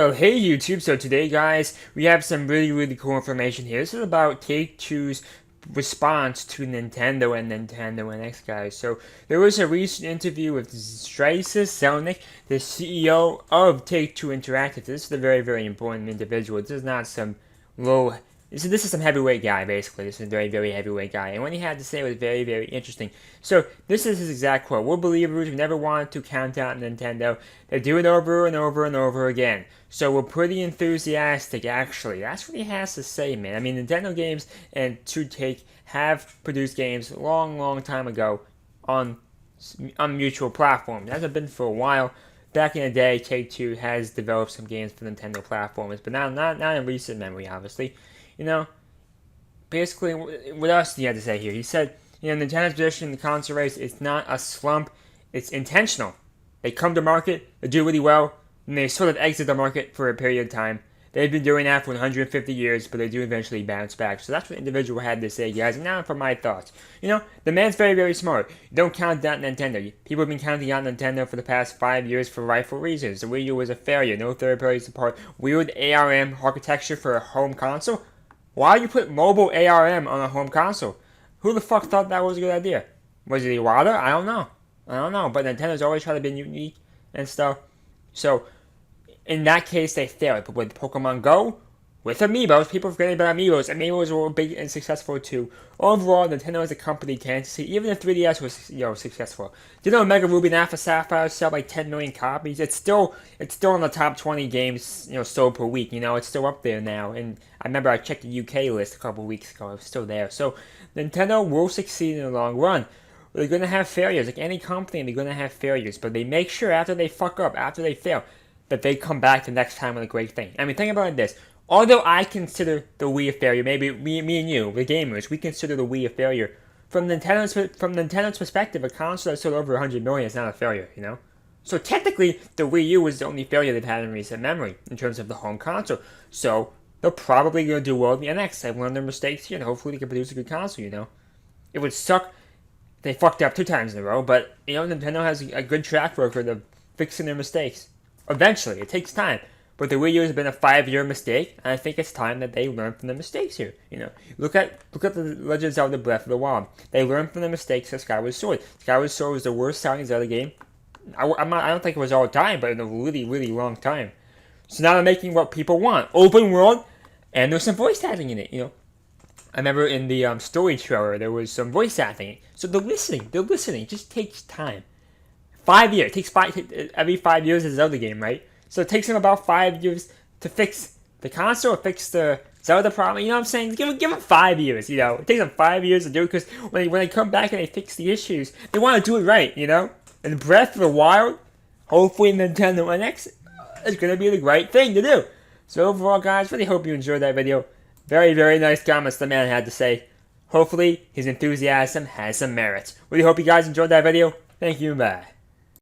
Well, hey YouTube, so today guys, we have some really cool information here. This is about Take-Two's response to Nintendo and Nintendo NX guys. So, there was a recent interview with Strauss Zelnick, the CEO of Take-Two Interactive. This is a very important individual. This is not some low... This is some heavyweight guy, basically. This is a very heavyweight guy. And what he had to say was very interesting. So, this is his exact quote. "We're believers. We never wanted to count out Nintendo. They do it over and over again. So, we're pretty enthusiastic, actually." That's what he has to say, man. I mean, Nintendo games and 2Take have produced games long time ago on mutual platforms. It hasn't been for a while. Back in the day, Take-Two has developed some games for Nintendo platforms, but not in recent memory, obviously. You know, basically, what else do you have to say here? He said, Nintendo's position in the console race, it's not a slump, it's intentional. They come to market, they do really well, and they sort of exit the market for a period of time. They've been doing that for 150 years, but they do eventually bounce back. So that's what the individual had to say, guys. And now for my thoughts. The man's very smart. You don't count out Nintendo. People have been counting out Nintendo for the past 5 years for rightful reasons. The Wii U was a failure, no third-party support, weird ARM architecture for a home console. Why you put mobile ARM on a home console? Who the fuck thought that was a good idea? Was it Iwata? I don't know. But Nintendo's always tried to be unique and stuff. So, in that case, they failed. But with Pokemon Go, with Amiibos, people forget about Amiibos. Amiibos were big and successful too. Overall, Nintendo as a company can't see. Even if 3DS was successful. Mega Ruby and Alpha Sapphire sell like 10 million copies. It's still in the top 20 games sold per week. It's still up there now. And I remember I checked the UK list a couple weeks ago. It was still there. So Nintendo will succeed in the long run. They're gonna have failures. Like any company, they're gonna have failures. But they make sure after they fuck up, after they fail, that they come back the next time with a great thing. I mean, think about this. Although I consider the Wii a failure, maybe me and you, the gamers, we consider the Wii a failure. From Nintendo's perspective, a console that sold over 100 million is not a failure, So technically, the Wii U was the only failure they've had in recent memory in terms of the home console. So they're probably going to do well in the NX. They've learned their mistakes here, and hopefully they can produce a good console, It would suck if they fucked up 2 times in a row, but, Nintendo has a good track record of fixing their mistakes. Eventually, it takes time. But the Wii U has been a 5-year mistake, and I think it's time that they learn from the mistakes here. Look at the Legend of Zelda Breath of the Wild. They learned from the mistakes of Skyward Sword. Skyward Sword was the worst selling Zelda game. I don't think it was all time, but in a really long time. So now they're making what people want: open world, and there's some voice acting in it. I remember in the story trailer there was some voice acting. So they're listening. It just takes time. 5 years. It takes every 5 years is a Zelda game, right? So it takes them about 5 years to fix the console or fix the Zelda problem. You know what I'm saying? Give them 5 years, It takes them 5 years to do it because when they come back and they fix the issues, they want to do it right, And Breath of the Wild, hopefully Nintendo NX, is going to be the right thing to do. So overall, guys, really hope you enjoyed that video. Very nice comments the man had to say. Hopefully, his enthusiasm has some merit. Really hope you guys enjoyed that video. Thank you, bye.